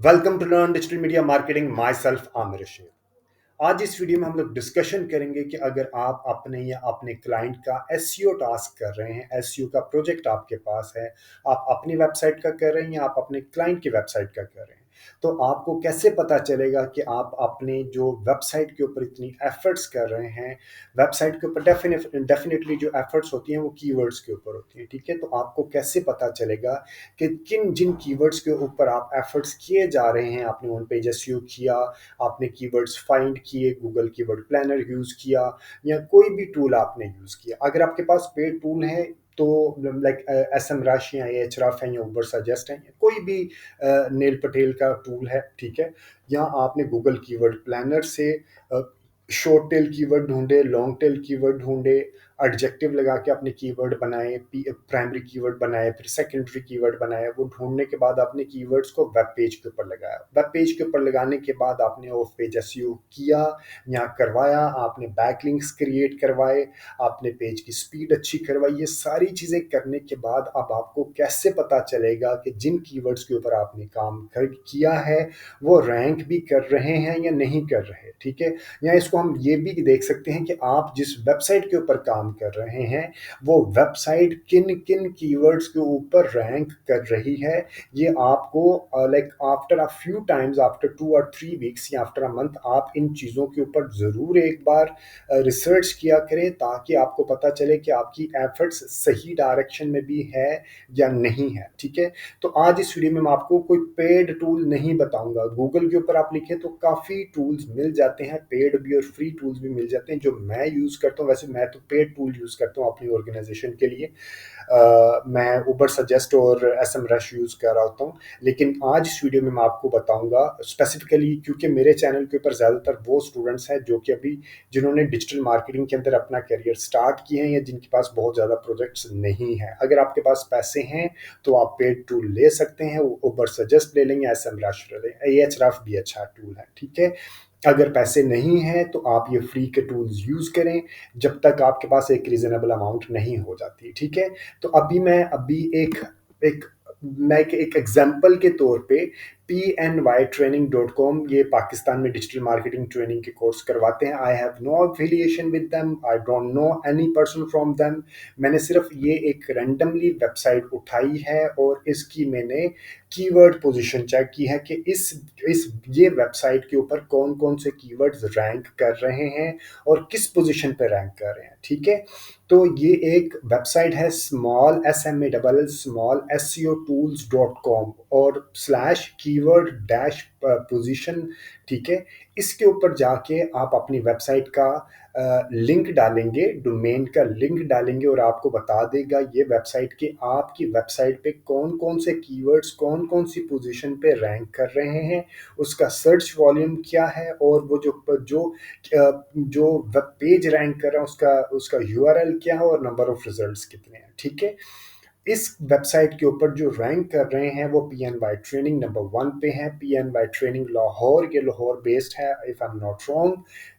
Welcome to learn digital media marketing myself Aamir Rashid. आज इस video में हम लोग डिस्कशन करेंगे कि अगर आप अपने या अपने क्लाइंट का एसईओ टास्क कर रहे हैं, एसईओ का प्रोजेक्ट आपके पास है, आप अपनी वेबसाइट का कर रहे हैं या आप अपने क्लाइंट की वेबसाइट का कर रहे हैं, तो आपको कैसे पता चलेगा कि आप अपने जो वेबसाइट के ऊपर इतनी एफर्ट्स कर रहे हैं। वेबसाइट के ऊपर डेफिनेटली जो एफर्ट्स होती हैं वो कीवर्ड्स के ऊपर होती हैं, ठीक है। तो आपको कैसे पता चलेगा कि किन जिन कीवर्ड्स के ऊपर आप एफर्ट्स किए जा रहे हैं, आपने उन पे एसईओ किया, आपने कीवर्ड्स फाइंड किए, गूगल कीवर्ड प्लानर यूज़ किया या कोई भी टूल आपने यूज़ किया। अगर आपके पास पेड टूल है तो लाइक एस एम रश या एच रफ है या उबर सजेस्ट है या कोई भी नील पटेल का टूल है, ठीक है। या आपने गूगल कीवर्ड प्लानर से शॉर्ट टेल कीवर्ड ढूंढे, लॉन्ग टेल कीवर्ड ढूंढे, एडजेक्टिव लगा के अपने कीवर्ड बनाए, प्राइमरी कीवर्ड बनाए, फिर सेकेंडरी कीवर्ड बनाए। वो ढूंढने के बाद आपने कीवर्ड्स को वेब पेज के ऊपर लगाया। वेब पेज के ऊपर लगाने के बाद आपने ऑफ पेज एसईओ किया या करवाया, आपने बैकलिंक्स क्रिएट करवाए, आपने पेज की स्पीड अच्छी करवाई। ये सारी चीज़ें करने के बाद अब आपको कैसे पता चलेगा कि जिन कीवर्ड्स के ऊपर आपने काम किया है वो रैंक भी कर रहे हैं या नहीं कर रहे, ठीक है। या इसको हम ये भी देख सकते हैं कि आप जिस वेबसाइट के ऊपर काम कर रहे हैं वो वेबसाइट किन किन कीवर्ड्स के ऊपर रैंक कर रही है। ये आपको like after a few times, after 2 और 3 वीक्स या आफ्टर अ मंथ आप इन चीज़ों के ऊपर ज़रूर एक बार रिसर्च किया करें, ताकि आपको पता चले कि आपकी एफर्ट्स सही डायरेक्शन में भी है या नहीं है, ठीक है। तो आज इस वीडियो में मैं आपको कोई पेड टूल नहीं बताऊंगा। गूगल के ऊपर आप लिखें तो काफ़ी टूल्स मिल जाते हैं, पेड भी और फ्री टूल्स भी मिल जाते हैं। जो मैं यूज़ करता हूँ, वैसे मैं तो पेड टूल यूज़ करता हूँ अपनी ऑर्गेनाइजेशन के लिए। मैं उबर सजेस्ट और एस एम रश यूज़ कर रहा होता हूँ। लेकिन आज इस वीडियो में मैं आपको बताऊंगा स्पेसिफिकली, क्योंकि मेरे चैनल के ऊपर ज़्यादातर वो स्टूडेंट्स हैं जो कि अभी जिन्होंने डिजिटल मार्केटिंग के अंदर अपना करियर स्टार्ट किए हैं या जिनके पास बहुत ज़्यादा प्रोजेक्ट्स नहीं हैं। अगर आपके पास पैसे हैं तो आप पेड टूल ले सकते हैं, उबर सजेस्ट ले लेंगे, एस एम रश ले लें, एच रफ भी अच्छा टूल है, ठीक है। अगर पैसे नहीं हैं तो आप ये फ्री के टूल्स यूज़ करें जब तक आपके पास एक रीजनेबल अमाउंट नहीं हो जाती, ठीक है। तो अभी एक एक मैं एक एग्जाम्पल के तौर पे PNYtraining.com, ये पाकिस्तान में डिजिटल मार्केटिंग ट्रेनिंग के कोर्स करवाते हैं। I have no affiliation with them, I don't know any person from them. मैंने सिर्फ ये एक रैंडमली वेबसाइट उठाई है और इसकी मैंने कीवर्ड पोजीशन चेक की है कि इस ये वेबसाइट के ऊपर कौन कौन से कीवर्ड्स रैंक कर रहे हैं और किस पोजीशन पे रैंक कर रहे हैं, ठीक है। तो ये एक वेबसाइट है स्मॉल SMALL SEO tools.com और स्लैश कीवर्ड डैश पोजीशन, ठीक है। इसके ऊपर जाके आप अपनी वेबसाइट का लिंक डालेंगे, डोमेन का लिंक डालेंगे और आपको बता देगा ये वेबसाइट कि आपकी वेबसाइट पे कौन कौन से कीवर्ड्स कौन कौन सी पोजीशन पे रैंक कर रहे हैं, उसका सर्च वॉल्यूम क्या है और वो जो वेब पेज रैंक कर रहा है उसका उसका यूआरएल क्या है और नंबर ऑफ रिजल्ट्स कितने हैं, ठीक है। इस वेबसाइट के ऊपर जो रैंक कर रहे हैं वो PNY ट्रेनिंग नंबर 1 पे है। PNY ट्रेनिंग लाहौर, ये लाहौर बेस्ड है if I am not wrong,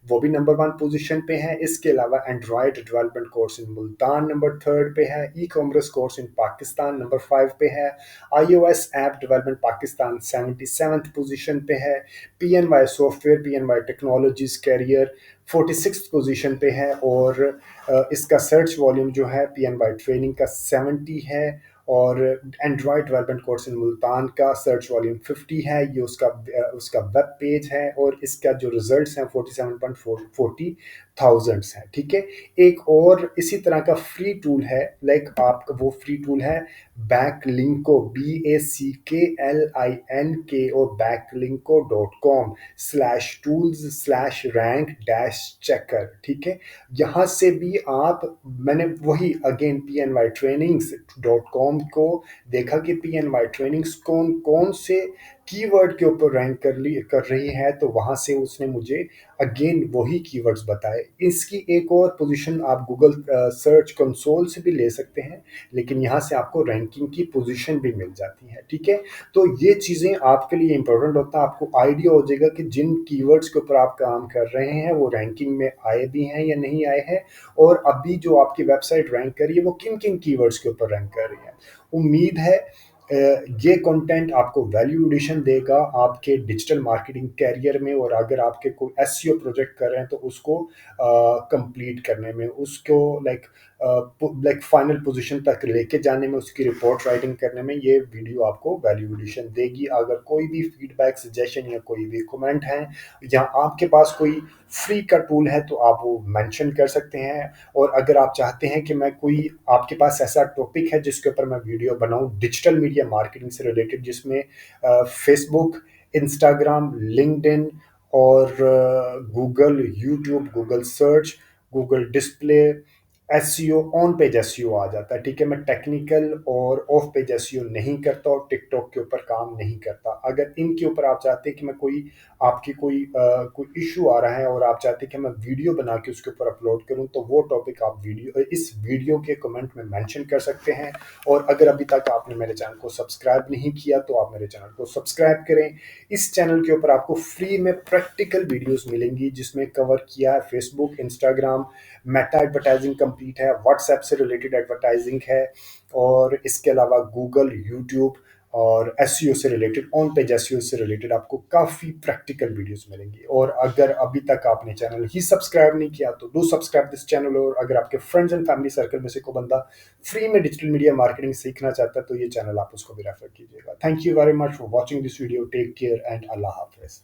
वो भी नंबर 1 पोजीशन पे है। इसके अलावा android development course in Multan number 3 पे है। E commerce course in Pakistan number 5 पे है। iOS app development Pakistan 77th position पे है। PNY software, PNY technologies career 46th position पे है और इसका सर्च वॉल्यूम जो है PNY ट्रेनिंग का 70 है और Android development course in Multan का सर्च वॉल्यूम 50 है। ये उसका वेब पेज है और इसका जो रिजल्ट्स हैं 47.40 है, ठीक है। एक और इसी तरह का फ्री टूल है, लाइक आपका वो फ्री टूल है बैकलिंको, BACKLINK और बैकलिंको.com/tools/rank-checker, ठीक है। यहाँ से भी आप, मैंने वही अगेन PNYtrainings.com को देखा कि PNY ट्रेनिंग्स कौन कौन से कीवर्ड के ऊपर रैंक कर रही है, तो वहाँ से उसने मुझे अगेन वही कीवर्ड्स बताए। इसकी एक और पोजीशन आप गूगल सर्च कंसोल से भी ले सकते हैं, लेकिन यहाँ से आपको रैंकिंग की पोजीशन भी मिल जाती है, ठीक है। तो ये चीज़ें आपके लिए इंपॉर्टेंट होता है, आपको आइडिया हो जाएगा कि जिन कीवर्ड्स के ऊपर आप काम कर रहे हैं वो रैंकिंग में आए भी हैं या नहीं आए हैं और अभी जो आपकी वेबसाइट रैंक कर रही है वो किन किन कीवर्ड्स के ऊपर रैंक कर रही है। उम्मीद है ये कंटेंट आपको वैल्यू एडिशन देगा आपके डिजिटल मार्केटिंग कैरियर में, और अगर आपके कोई एसईओ प्रोजेक्ट कर रहे हैं तो उसको कंप्लीट करने में, उसको लाइक फाइनल पोजीशन तक लेके जाने में, उसकी रिपोर्ट राइटिंग करने में ये वीडियो आपको वैल्यू एडिशन देगी। अगर कोई भी फीडबैक, सजेशन या कोई भी कमेंट है या आपके पास कोई फ्री का टूल है तो आप वो मेंशन कर सकते हैं। और अगर आप चाहते हैं कि मैं कोई, आपके पास ऐसा टॉपिक है जिसके ऊपर मैं वीडियो बनाऊं डिजिटल मीडिया मार्केटिंग से रिलेटेड, जिसमें फेसबुक, इंस्टाग्राम, लिंक्डइन और Google, YouTube, Google search, Google display, SEO, on page SEO आ जाता है। ठीक है, मैं टेक्निकल और ऑफ पेज एसईओ नहीं करता और टिकटॉक के ऊपर काम नहीं करता। अगर इनके ऊपर आप चाहते हैं कि मैं कोई, आपकी कोई इशू आ रहा है और आप चाहते हैं कि मैं वीडियो बना के उसके ऊपर अपलोड करूं, तो वो टॉपिक आप इस वीडियो के कमेंट में मेंशन कर सकते हैं। और अगर अभी तक आपने मेरे चैनल को सब्सक्राइब नहीं किया तो आप मेरे चैनल को सब्सक्राइब करें। इस चैनल के ऊपर आपको फ्री में प्रैक्टिकल वीडियोस मिलेंगी जिसमें कवर किया है Facebook, Instagram, Meta advertising complete है, व्हाट्सएप से रिलेटेड एडवर्टाइजिंग है, और इसके अलावा गूगल, यूट्यूब और एसईओ से रिलेटेड, ऑन पेज एसईओ से रिलेटेड आपको काफ़ी प्रैक्टिकल वीडियोस मिलेंगी। और अगर अभी तक आपने चैनल ही सब्सक्राइब नहीं किया तो डू सब्सक्राइब दिस चैनल। और अगर आपके फ्रेंड्स एंड फैमिली सर्कल में से कोई बंदा फ्री में डिजिटल मीडिया मार्केटिंग सीखना चाहता है तो ये चैनल आप उसको भी रेफर कीजिएगा। Thank you very much for watching this video. Take care and अल्लाह हाफिज।